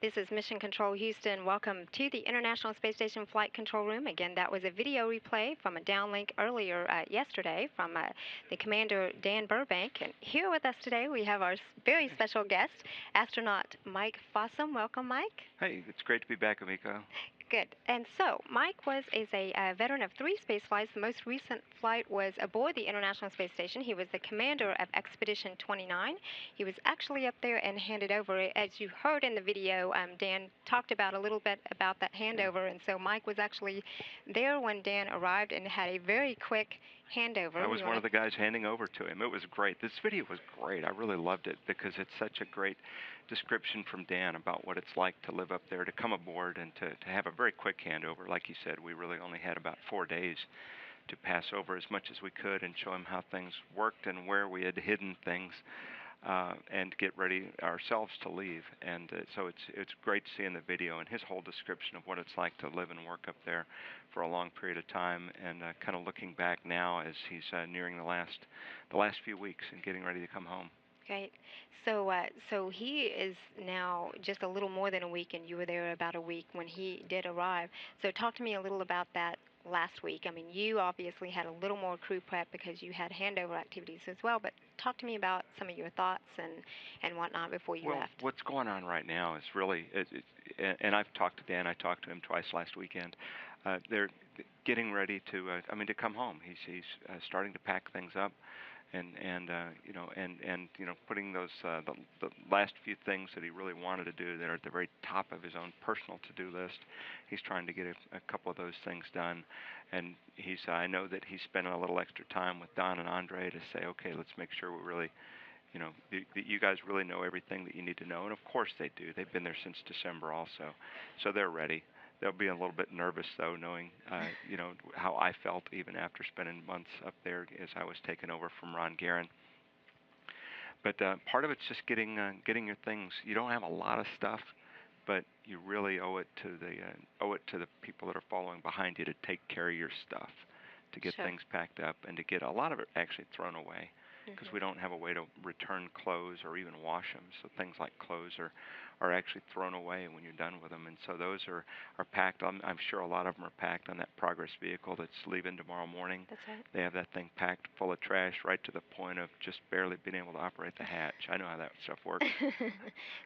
This is Mission Control Houston. Welcome to the International Space Station Flight Control Room. Again, that was a video replay from a downlink earlier yesterday from the Commander Dan Burbank. And here with us today, we have our very special guest, astronaut Mike Fossum. Welcome, Mike. Hey, it's great to be back, Amiko. Good. And so, Mike is a veteran of 3 space flights. The most recent flight was aboard the International Space Station. He was the commander of Expedition 29. He was actually up there and handed over. As you heard in the video, Dan talked about a little bit about that handover. And so Mike was actually there when Dan arrived and had a very quick handover. I was one of the guys handing over to him. It was great. This video was great. I really loved it because it's such a great description from Dan about what it's like to live up there, to come aboard, and to have a very quick handover. Like you said, we really only had about 4 days to pass over as much as we could and show him how things worked and where we had hidden things, and get ready ourselves to leave. And so it's great to see in the video and his whole description of what it's like to live and work up there for a long period of time, and kind of looking back now as he's nearing the last few weeks and getting ready to come home. Great. So he is now just a little more than a week, and you were there about a week when he did arrive. So talk to me a little about that last week. I mean, you obviously had a little more crew prep because you had handover activities as well, but talk to me about some of your thoughts and whatnot before you left. What's going on right now is really, and I've talked to Dan. I talked to him twice last weekend. They're getting ready to come home. He's starting to pack things up. And putting those the last few things that he really wanted to do that are at the very top of his own personal to-do list. He's trying to get a couple of those things done, and I know that he's spending a little extra time with Don and Andre to say, okay, let's make sure we really, that you guys really know everything that you need to know, and of course they do. They've been there since December also, so they're ready. They'll be a little bit nervous, though, knowing, how I felt even after spending months up there as I was taken over from Ron Guerin. But part of it's just getting your things. You don't have a lot of stuff, but you really owe it to the people that are following behind you to take care of your stuff, to get things packed up, and to get a lot of it actually thrown away, because we don't have a way to return clothes or even wash them. So things like clothes are actually thrown away when you're done with them. And so those are packed. I'm sure a lot of them are packed on that Progress vehicle that's leaving tomorrow morning. That's right. They have that thing packed full of trash right to the point of just barely being able to operate the hatch. I know how that stuff works.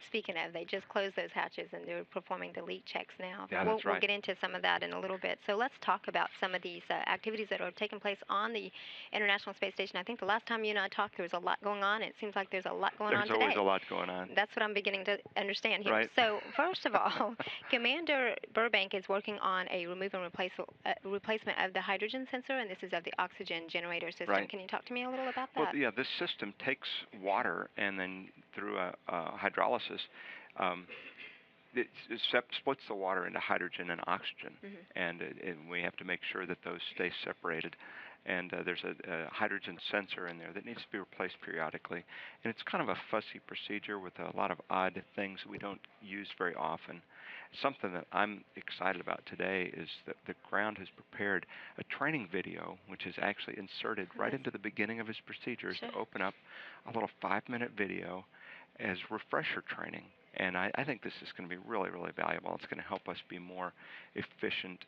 Speaking of, they just closed those hatches and they're performing the leak checks now. Yeah, that's right. We'll get into some of that in a little bit. So let's talk about some of these activities that are taking place on the International Space Station. I think the last time you and I talked, there was a lot going on. It seems like there's a lot going on today. There's always a lot going on. That's what I'm beginning to understand here. Right. So first of all, Commander Burbank is working on a remove and replacement of the hydrogen sensor, and this is of the oxygen generator system. Right. Can you talk to me a little about that? Well, yeah, this system takes water and then through a hydrolysis, it splits the water into hydrogen and oxygen, and we have to make sure that those stay separated. And there's a hydrogen sensor in there that needs to be replaced periodically. And it's kind of a fussy procedure with a lot of odd things that we don't use very often. Something that I'm excited about today is that the ground has prepared a training video, which is actually inserted right into the beginning of his procedures to open up a little 5-minute video as refresher training. And I think this is going to be really, really valuable. It's going to help us be more efficient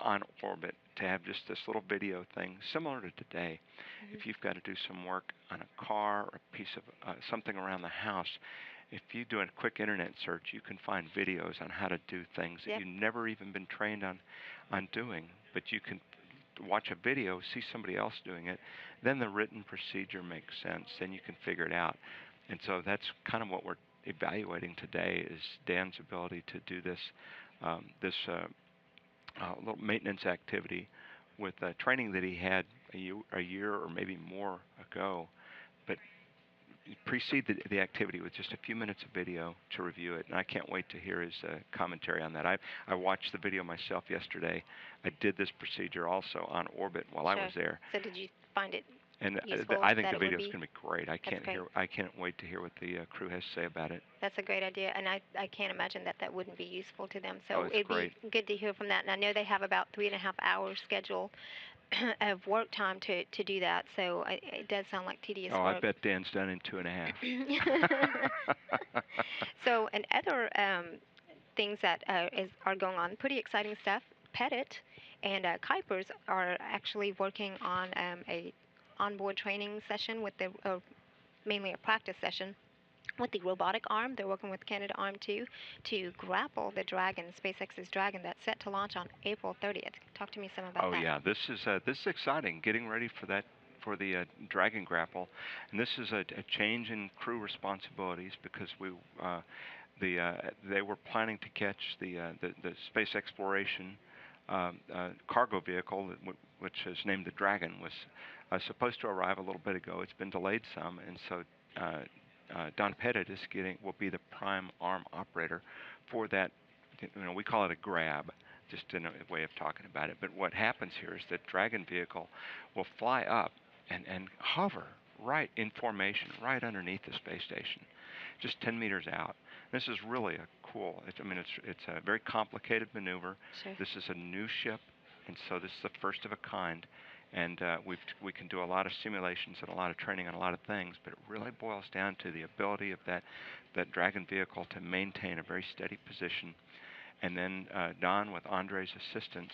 on orbit, to have just this little video thing similar to today. If you've got to do some work on a car or a piece of something around the house, if you do a quick internet search, you can find videos on how to do things that you've never even been trained on doing, but you can watch a video, see somebody else doing it, then the written procedure makes sense, then you can figure it out. And so that's kind of what we're evaluating today, is Dan's ability to do this little maintenance activity with training that he had a year or maybe more ago, but precede the activity with just a few minutes of video to review it. And I can't wait to hear his commentary on that. I watched the video myself yesterday. I did this procedure also on orbit while I was there. So did you find it And useful? I think the video is going to be great. I can't wait to hear what the crew has to say about it. That's a great idea, and I can't imagine that wouldn't be useful to them. So it's it'd great. be good to hear from that. And I know they have about 3.5 hours scheduled of work time to do that. So it does sound like tedious work. I bet Dan's done in 2.5. So, and other things that are going on, pretty exciting stuff. Pettit and Kuipers are actually working on a onboard training session with the mainly a practice session with the robotic arm. They're working with Canadarm2 to grapple the Dragon, SpaceX's Dragon, that's set to launch on April 30th. Talk to me some about Oh that. yeah, this is exciting. Getting ready for that for the Dragon grapple, and this is a change in crew responsibilities because they were planning to catch the space exploration cargo vehicle, which is named the Dragon, was supposed to arrive a little bit ago. It's been delayed some, and so Don Pettit will be the prime arm operator for that. You know, we call it a grab, just in a way of talking about it. But what happens here is that Dragon vehicle will fly up and hover right in formation, right underneath the space station, just 10 meters out. This is really a cool. It's a very complicated maneuver. Sure. This is a new ship, and so this is the first of a kind. And we can do a lot of simulations and a lot of training on a lot of things, but it really boils down to the ability of that Dragon vehicle to maintain a very steady position. And then Don, with Andre's assistance,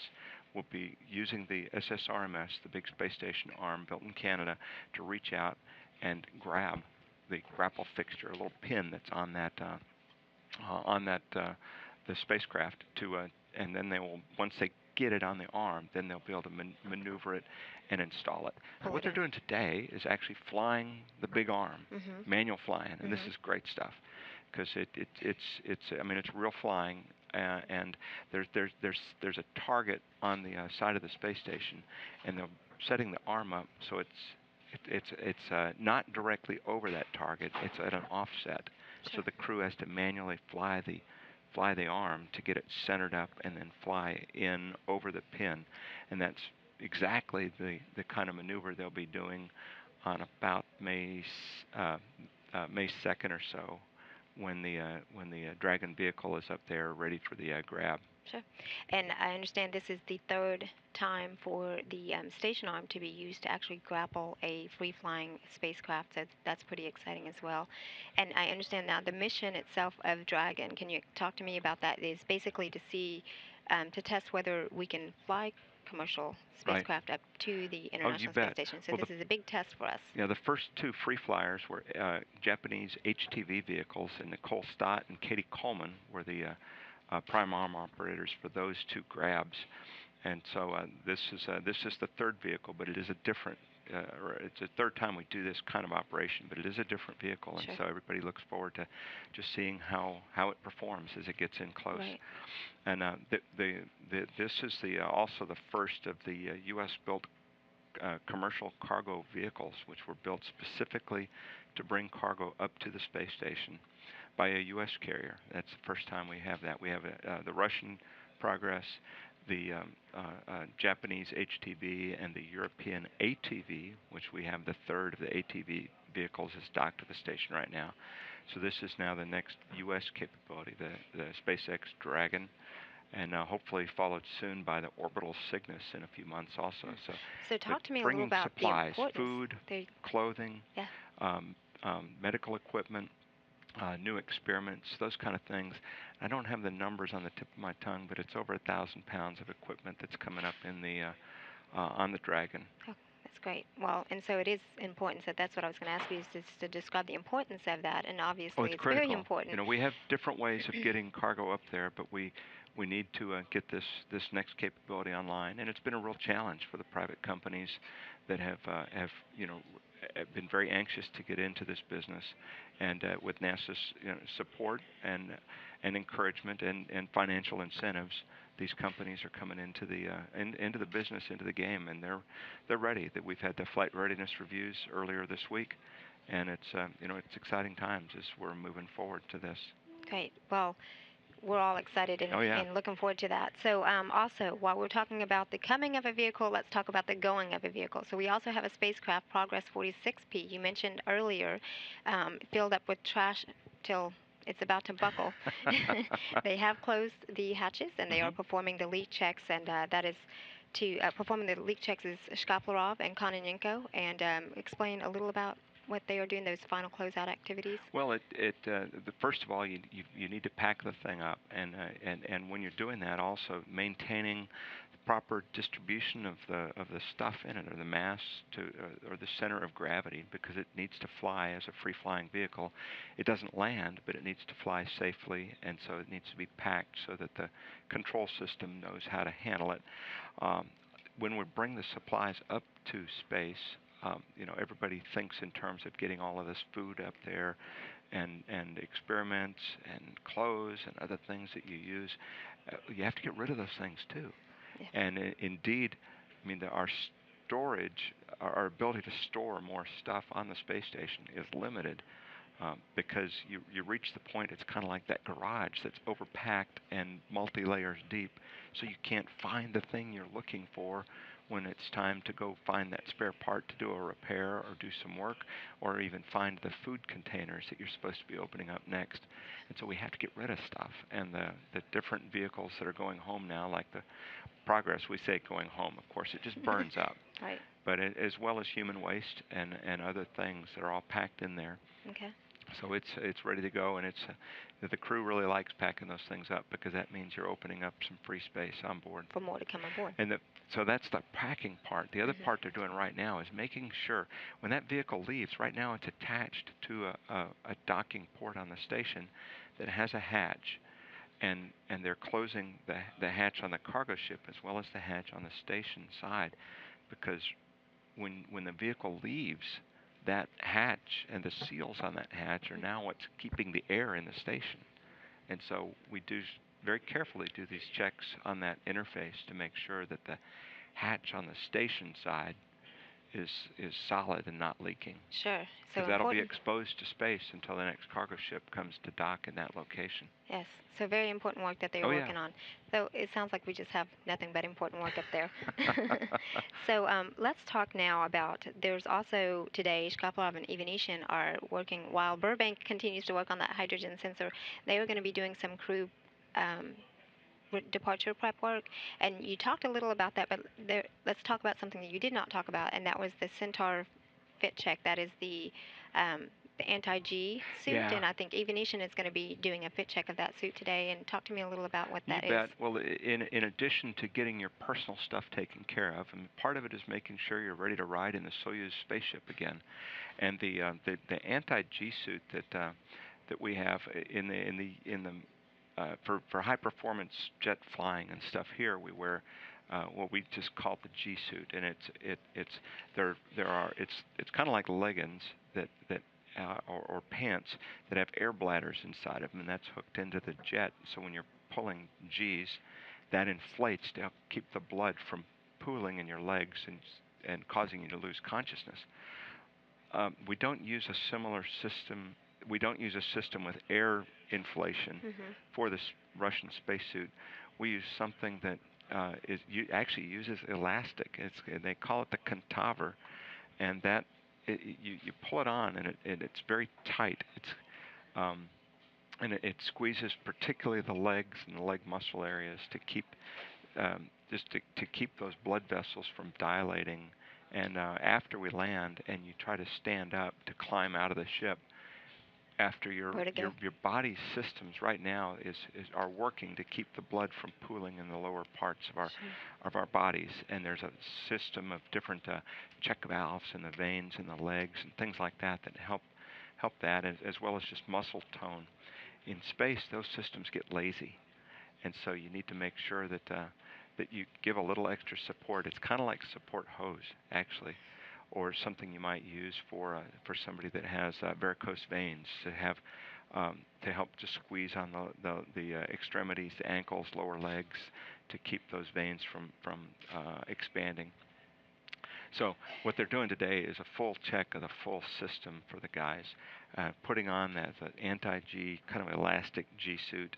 will be using the SSRMS, the big space station arm built in Canada, to reach out and grab the grapple fixture, a little pin that's on the spacecraft and then they will, once they get it on the arm, then they'll be able to maneuver it and install it. So what they're doing today is actually flying the big arm, manual flying, and this is great stuff because it's real flying. And there's a target on the side of the space station, and they're setting the arm up so it's not directly over that target. It's at an offset, so the crew has to manually fly the arm to get it centered up and then fly in over the pin, and that's exactly the kind of maneuver they'll be doing on about May 2nd or so, when the Dragon vehicle is up there ready for the grab. Sure. And I understand this is the third time for the station arm to be used to actually grapple a free-flying spacecraft, so that's pretty exciting as well. And I understand now the mission itself of Dragon, can you talk to me about that, is basically to see, to test whether we can fly commercial spacecraft up to the International Space Station. So this is a big test for us. Yeah, the first two free flyers were Japanese HTV vehicles, and Nicole Stott and Katie Coleman were the prime arm operators for those two grabs. And so this is the third vehicle, but it is a different. It's the third time we do this kind of operation, but it is a different vehicle, and so everybody looks forward to just seeing how it performs as it gets in close. Right. And this is also the first of the U.S.-built commercial cargo vehicles, which were built specifically to bring cargo up to the space station by a U.S. carrier. That's the first time we have that. We have the Russian Progress, the Japanese HTV, and the European ATV, which we have the third of the ATV vehicles is docked to the station right now. So this is now the next U.S. capability, the SpaceX Dragon, and hopefully followed soon by the orbital Cygnus in a few months also. So talk to me a little about supplies, the importance. food, clothing, medical equipment, new experiments, those kind of things. I don't have the numbers on the tip of my tongue, but it's over 1,000 pounds of equipment that's coming up in the on the Dragon. Oh, that's great. Well, and so it is important. So that's what I was going to ask you, is just to describe the importance of that, and obviously it's very important. You know, we have different ways of getting cargo up there, but we need to get this next capability online, and it's been a real challenge for the private companies that have been very anxious to get into this business, and with NASA's support and encouragement and financial incentives, these companies are coming into the business, into the game, and they're ready. That we've had the flight readiness reviews earlier this week, and it's it's exciting times as we're moving forward to this. Great. Well, we're all excited and looking forward to that. So also, while we're talking about the coming of a vehicle, let's talk about the going of a vehicle. So we also have a spacecraft, Progress 46P. You mentioned earlier, filled up with trash till it's about to buckle. They have closed the hatches, and they are performing the leak checks, and that is to performing the leak checks is Shkaplerov and Kononenko. And explain a little about what they are doing, those final closeout activities? Well, first of all, you need to pack the thing up, and when you're doing that, also maintaining the proper distribution of the stuff in it, or the mass to or the center of gravity, because it needs to fly as a free-flying vehicle. It doesn't land, but it needs to fly safely, and so it needs to be packed so that the control system knows how to handle it. Um, when we bring the supplies up to space, everybody thinks in terms of getting all of this food up there, and experiments and clothes and other things that you use. You have to get rid of those things too. Yeah. And indeed, I mean, our storage, our ability to store more stuff on the space station is limited, because you reach the point, it's kind of like that garage that's overpacked and multi-layers deep, so you can't find the thing you're looking for when it's time to go find that spare part to do a repair or do some work, or even find the food containers that you're supposed to be opening up next. And so we have to get rid of stuff. And the different vehicles that are going home now, like the Progress, we say going home, of course, it just burns up. Right. But as well as human waste and other things that are all packed in there. Okay. So it's ready to go, and the crew really likes packing those things up, because that means you're opening up some free space on board. For more to come aboard. And so that's the packing part. The other Mhm. part they're doing right now is making sure when that vehicle leaves. Right now, it's attached to a docking port on the station that has a hatch, and they're closing the hatch on the cargo ship as well as the hatch on the station side, because when the vehicle leaves, that hatch and the seals on that hatch are now what's keeping the air in the station. And so we very carefully do these checks on that interface to make sure that the hatch on the station side is solid and not leaking. Sure. So Because that'll be important. exposed to space until the next cargo ship comes to dock in that location. Yes. So very important work that they are Oh, yeah. working on. So it sounds like we just have nothing but important work up there. So let's talk now about. There's also today, Shkapov and Ivanishин are working while Burbank continues to work on that hydrogen sensor. They are going to be doing some crew. Departure prep work, and you talked a little about that, but let's talk about something that you did not talk about, and that was the Centaur fit check. That is the AntiG suit, Yeah. and I think Evanishan is going to be doing a fit check of that suit today. And talk to me a little about what You that is. bet. Well, in addition to getting your personal stuff taken care of, and part of it is making sure you're ready to ride in the Soyuz spaceship again, and the AntiG suit that we have for high performance jet flying and stuff here, we wear what we just call the G suit, and it's kind of like leggings or pants that have air bladders inside of them, and that's hooked into the jet. So when you're pulling G's, that inflates to help keep the blood from pooling in your legs and causing you to lose consciousness. We don't use a similar system. We don't use a system with air inflation for this Russian spacesuit. We use something that actually uses elastic. They call it the cantaver, and you pull it on, and it's very tight. And it squeezes particularly the legs and the leg muscle areas to keep to keep those blood vessels from dilating. And after we land, and you try to stand up to climb out of the ship, after your body systems right now are working to keep the blood from pooling in the lower parts of our bodies, and there's a system of different check valves in the veins in the legs and things like that help that, as well as just muscle tone. In space, those systems get lazy, and so you need to make sure that you give a little extra support. It's kind of like support hose, actually, or something you might use for somebody that has varicose veins to help to squeeze on the extremities, the ankles, lower legs, to keep those veins from expanding. So what they're doing today is a full check of the full system for the guys, putting on that AntiG kind of elastic G suit,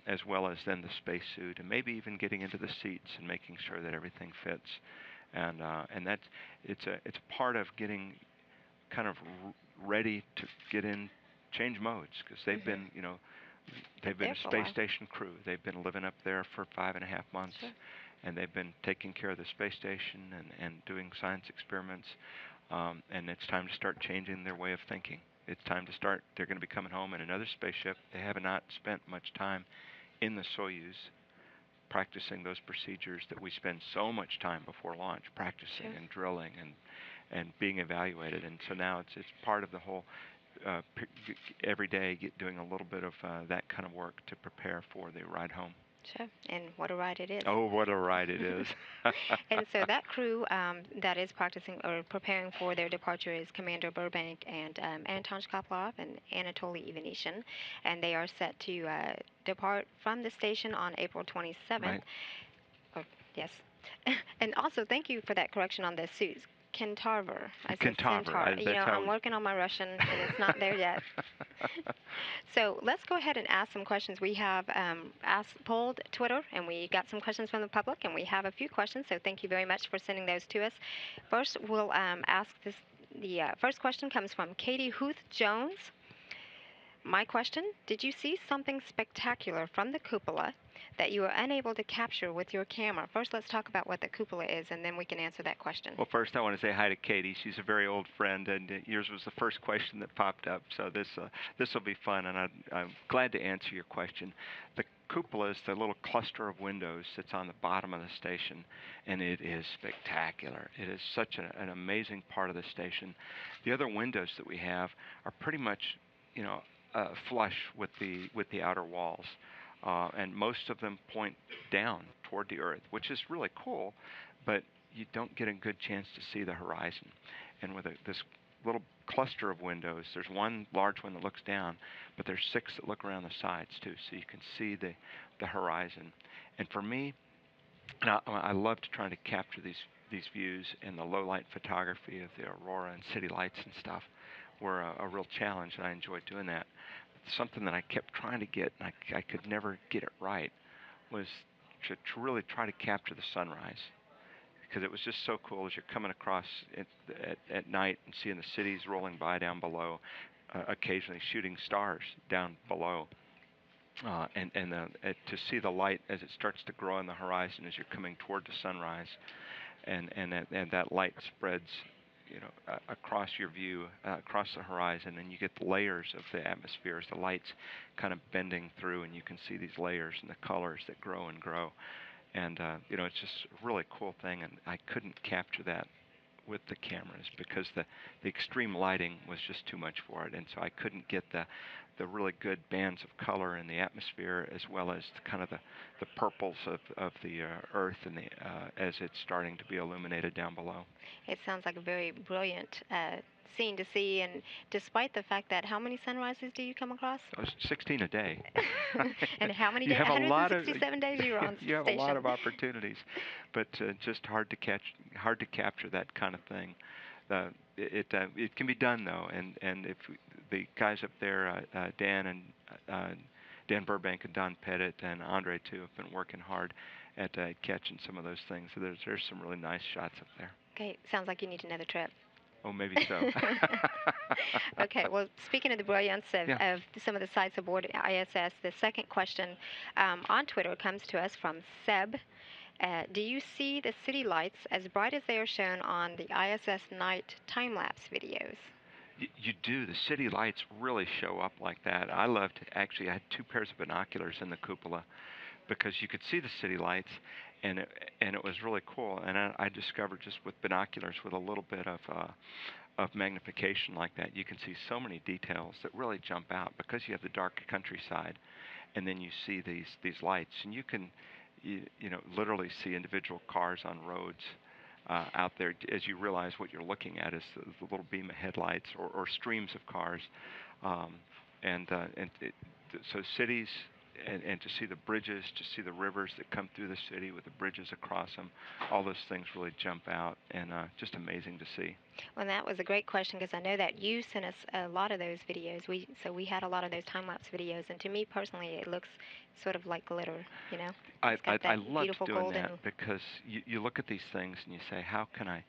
as well as then the space suit, and maybe even getting into the seats and making sure that everything fits. And it's a part of getting kind of ready to get in change modes, because they've been a space station crew. They've been living up there for 5.5 months, and they've been taking care of the space station and doing science experiments. and it's time to start changing their way of thinking. It's time to start. They're going to be coming home in another spaceship. They have not spent much time in the Soyuz practicing those procedures that we spend so much time before launch practicing and drilling and being evaluated. And so now it's part of the whole every day doing a little bit of that kind of work to prepare for the ride home. Sure, and what a ride it is. Oh, what a ride it is. And so that crew that is practicing or preparing for their departure is Commander Burbank and Anton Shkaplerov and Anatoly Ivanishin, and they are set to depart from the station on April 27th. Right. Oh, yes. And also, thank you for that correction on the suits. Kentaur. I said Kentaur. Centaur. You know, I'm working on my Russian, and it's not there yet. So let's go ahead and ask some questions. We have polled Twitter, and we got some questions from the public, and we have a few questions. So thank you very much for sending those to us. First, we'll ask this. The first question comes from Katie Huth Jones. My question: did you see something spectacular from the cupola that you were unable to capture with your camera? First, let's talk about what the cupola is, and then we can answer that question. Well, first I want to say hi to Katie. She's a very old friend, and yours was the first question that popped up. So this will be fun, and I'm glad to answer your question. The cupola is the little cluster of windows that's on the bottom of the station, and it is spectacular. It is such an amazing part of the station. The other windows that we have are pretty much, flush with the outer walls. And most of them point down toward the Earth, which is really cool, but you don't get a good chance to see the horizon. And with this little cluster of windows, there's one large one that looks down, but there's 6 that look around the sides too, so you can see the horizon. And for me, I love to try to capture these views, and the low light photography of the aurora and city lights and stuff were a real challenge, and I enjoyed doing that. Something that I kept trying to get, and I could never get it right, was to really try to capture the sunrise, because it was just so cool as you're coming across at night and seeing the cities rolling by down below, occasionally shooting stars down below, and to see the light as it starts to grow on the horizon as you're coming toward the sunrise, and that light spreads across your view, across the horizon, and you get the layers of the atmosphere as the light's kind of bending through, and you can see these layers and the colors that grow and grow. And, it's just a really cool thing, and I couldn't capture that with the cameras because the extreme lighting was just too much for it, and so I couldn't get the really good bands of color in the atmosphere, as well as kind of the purples of the Earth and as it's starting to be illuminated down below. It sounds like a very brilliant scene to see, and despite the fact that how many sunrises do you come across? 16 a day. And how many days? 167 days you were on you have station. a lot of opportunities, but just hard to capture that kind of thing. It can be done though, and if the guys up there, Dan Burbank and Don Pettit and Andre too, have been working hard at catching some of those things. So there's some really nice shots up there. Okay, sounds like you need another trip. Oh, maybe so. Okay, well, speaking of the brilliance of some of the sites aboard ISS, the second question on Twitter comes to us from Seb. Do you see the city lights as bright as they are shown on the ISS night time-lapse videos? You do. The city lights really show up like that. I had 2 pairs of binoculars in the cupola because you could see the city lights, and it was really cool. And I discovered just with binoculars with a little bit of magnification like that, you can see so many details that really jump out because you have the dark countryside, and then you see these lights, and you can literally see individual cars on roads out there as you realize what you're looking at is the little beam of headlights or streams of cars, so cities. And to see the bridges, to see the rivers that come through the city with the bridges across them, all those things really jump out, and just amazing to see. Well, that was a great question because I know that you sent us a lot of those videos. So we had a lot of those time-lapse videos, and to me personally, it looks sort of like glitter, I love doing golden... that because you look at these things and you say, how can I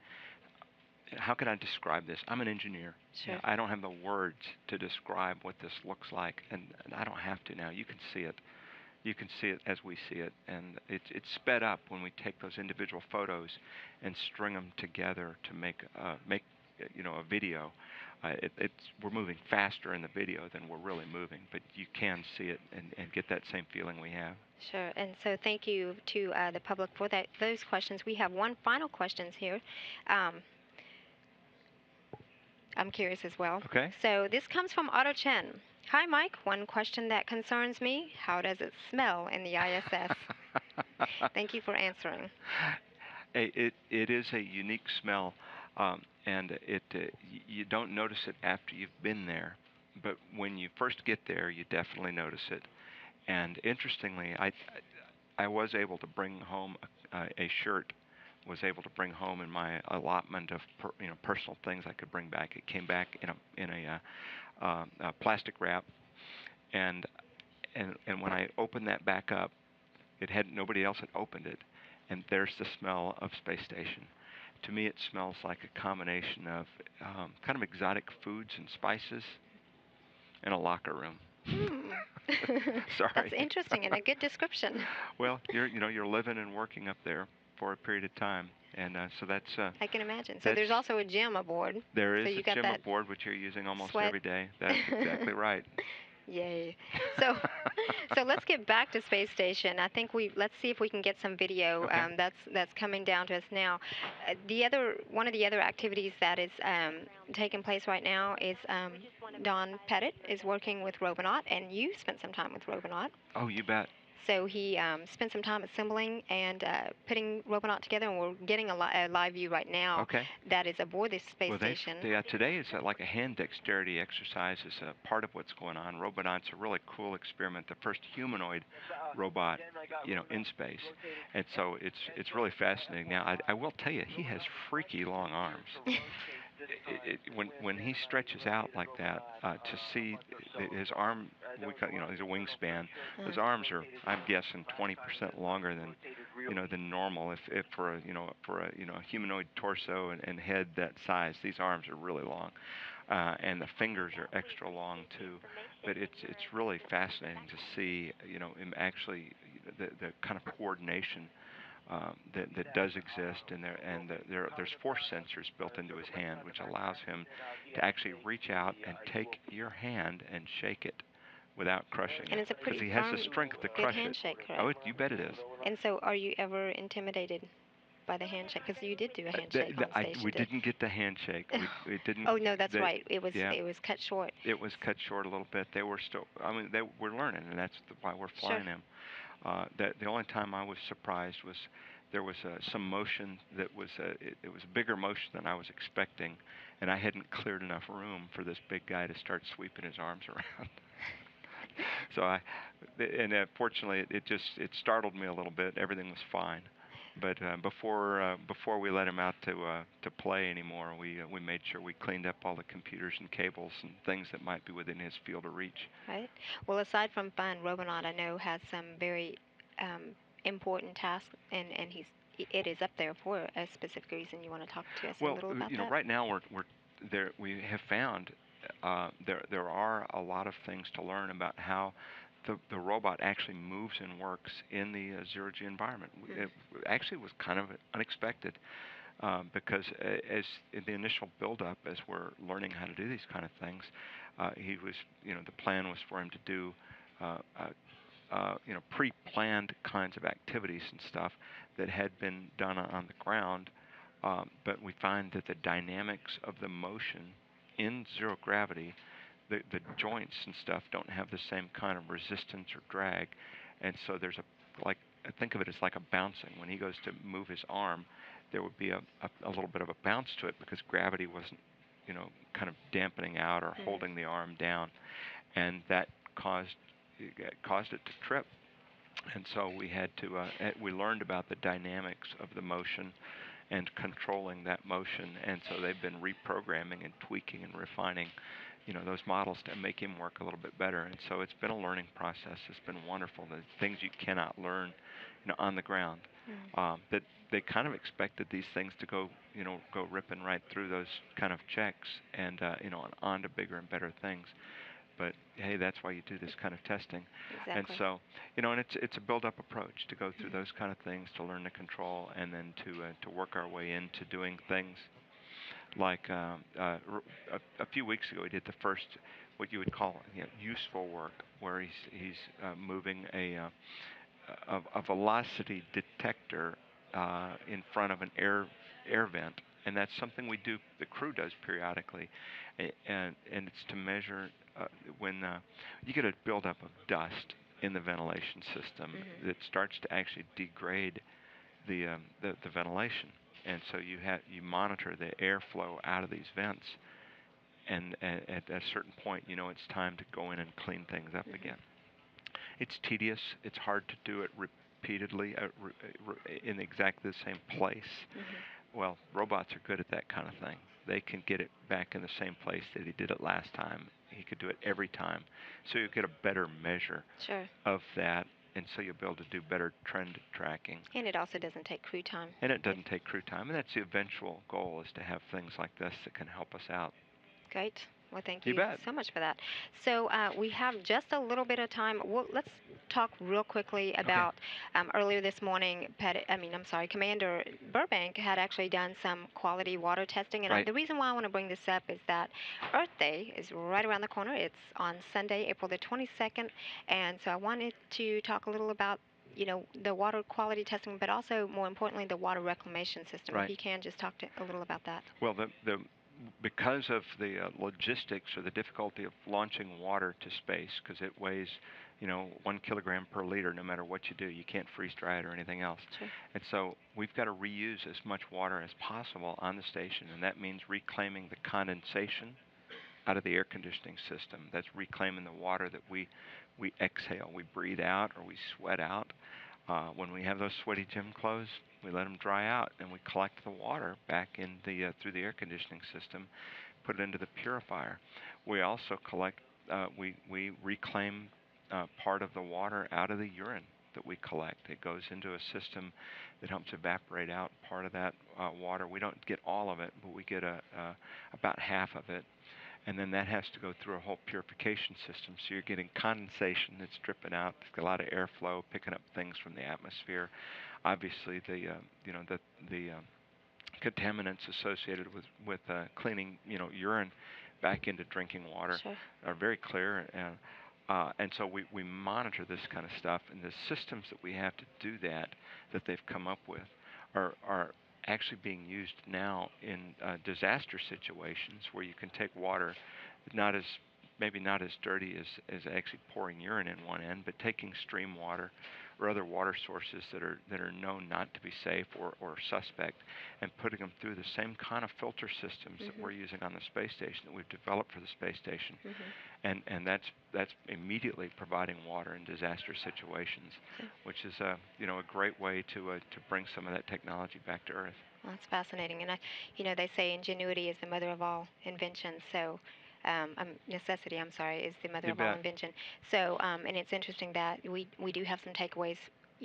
describe this? I'm an engineer. Sure. I don't have the words to describe what this looks like, and I don't have to now. You can see it. You can see it as we see it, and it's sped up when we take those individual photos and string them together to make a video. We're moving faster in the video than we're really moving, but you can see it and get that same feeling we have. Sure. And so thank you to the public for those questions. We have one final question here. Um, I'm curious as well. Okay. So this comes from Otto Chen. Hi, Mike. One question that concerns me: how does it smell in the ISS? Thank you for answering. It is a unique smell, and you don't notice it after you've been there, but when you first get there, you definitely notice it. And interestingly, I was able to bring home a shirt. Was able to bring home in my allotment of personal things I could bring back. It came back in a plastic wrap, and when I opened that back up, nobody else had opened it, and there's the smell of space station. To me, it smells like a combination of kind of exotic foods and spices in a locker room. Sorry. That's interesting and a good description. Well, you're living and working up there for a period of time, and so that's. I can imagine. So there's also a gym aboard. There is so you a got gym that aboard which you're using almost sweat. every day. That's exactly right. Yay. So let's get back to space station. I think let's see if we can get some video. Okay. That's coming down to us now. One of the other activities that is taking place right now is Don Pettit is working with Robonaut, and you spent some time with Robonaut. Oh, you bet. So he spent some time assembling and putting Robonaut together, and we're getting a live view right now. Okay. That is aboard this space station. Today is like a hand dexterity exercise is a part of what's going on. Robonaut's a really cool experiment, the first humanoid robot, in space, and so it's really fascinating. Now, I will tell you, he has freaky long arms. When he stretches out like that, to see his arm, he's a wingspan. His arms are, I'm guessing, 20% longer than normal. If for a humanoid torso and head that size, these arms are really long, and the fingers are extra long too. But it's really fascinating to see him actually the kind of coordination that does exist, and there's force sensors built into his hand, which allows him to actually reach out and take your hand and shake it without crushing and it. it's a pretty Because he has the strength to crush handshake, it. correct? Oh, you bet it is. And so, are you ever intimidated by the handshake? Because you did do a handshake on station. We didn't get the handshake. We didn't. Oh no, that's right. It was cut short. It was cut short a little bit. They were still. I mean, they were learning, and that's why we're flying them. The only time I was surprised was there was some motion that was it was a bigger motion than I was expecting, and I hadn't cleared enough room for this big guy to start sweeping his arms around. So fortunately it startled me a little bit. Everything was fine, but before we let him out to play anymore, we made sure we cleaned up all the computers and cables and things that might be within his field of reach. Right. Well, aside from fun, Robonaut I know has some very important tasks, and it is up there for a specific reason. You want to talk to us a little about that? Right now we're there. We have found there are a lot of things to learn about how the robot actually moves and works in the zero-G environment. It actually was kind of unexpected because as in the initial build-up, as we're learning how to do these kind of things, the plan was for him to do pre-planned kinds of activities and stuff that had been done on the ground, but we find that the dynamics of the motion in zero gravity, the joints and stuff don't have the same kind of resistance or drag, and so there's think of it as like a bouncing. When he goes to move his arm, there would be a little bit of a bounce to it because gravity wasn't, kind of dampening out or holding the arm down, and that caused it to trip. And so we learned about the dynamics of the motion and controlling that motion, and so they've been reprogramming and tweaking and refining those models to make him work a little bit better. And so it's been a learning process. It's been wonderful. The things you cannot learn on the ground. That they kind of expected these things to go ripping right through those kind of checks and on to bigger and better things. But hey, that's why you do this kind of testing. Exactly. And so, and it's a build-up approach to go through those kind of things, to learn the control, and then to work our way into doing things. like a few weeks ago, he did the first what you would call useful work, where he's moving a velocity detector in front of an air vent, and that's something we do. The crew does periodically, and it's to measure when you get a buildup of dust in the ventilation system that starts to actually degrade the ventilation, and so you monitor the airflow out of these vents, and at a certain point, it's time to go in and clean things up again. It's tedious. It's hard to do it repeatedly in exactly the same place. Well, robots are good at that kind of thing. They can get it back in the same place that he did it last time. He could do it every time. So you get a better measure of that, and so you'll be able to do better trend tracking. And it also doesn't take crew time. And it doesn't take crew time. And that's the eventual goal, is to have things like this that can help us out. Great. Well, thank You you bet. so much for that. So we have just a little bit of time. Well, let's talk real quickly about earlier this morning. Commander Burbank had actually done some quality water testing, and the reason why I want to bring this up is that Earth Day is right around the corner. It's on Sunday, April the 22nd, and so I wanted to talk a little about the water quality testing, but also more importantly the water reclamation system. If you can just talk a little about that. Well, because of the logistics, or the difficulty of launching water to space, because it weighs 1 kilogram per liter no matter what you do. You can't freeze dry it or anything else. And so we've got to reuse as much water as possible on the station, and that means reclaiming the condensation out of the air conditioning system. That's reclaiming the water that we exhale, we breathe out, or we sweat out. When we have those sweaty gym clothes, we let them dry out, and we collect the water back in through the air conditioning system, put it into the purifier. We also we reclaim part of the water out of the urine that we collect. It goes into a system that helps evaporate out part of that water. We don't get all of it, but we get about half of it. And then that has to go through a whole purification system. So you're getting condensation that's dripping out. There's a lot of airflow, picking up things from the atmosphere. Obviously, the contaminants associated with cleaning urine back into drinking water are very clear. And so we monitor this kind of stuff, and the systems that we have to do that they've come up with are actually being used now in disaster situations, where you can take water maybe not as dirty as actually pouring urine in one end, but taking stream water or other water sources that are known not to be safe or suspect, and putting them through the same kind of filter systems that we're using on the space station, that we've developed for the space station. And that's immediately providing water in disaster situations, which is a great way to bring some of that technology back to Earth. Well, that's fascinating, and they say ingenuity is the mother of all invention. So, necessity, is the mother of all invention. So, and it's interesting that we do have some takeaways,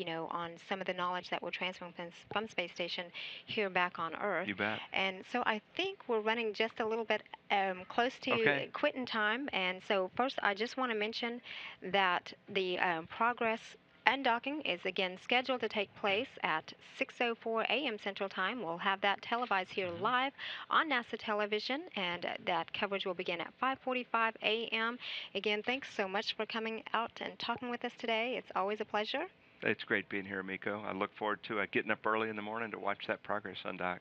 on some of the knowledge that we're transferring from space station here back on Earth. You bet. And so I think we're running just a little bit close to quitting time. And so first, I just want to mention that the Progress undocking is again scheduled to take place at 6:04 a.m. Central Time. We'll have that televised here live on NASA television, and that coverage will begin at 5:45 a.m. Again, thanks so much for coming out and talking with us today. It's always a pleasure. It's great being here, Miko. I look forward to getting up early in the morning to watch that Progress undock.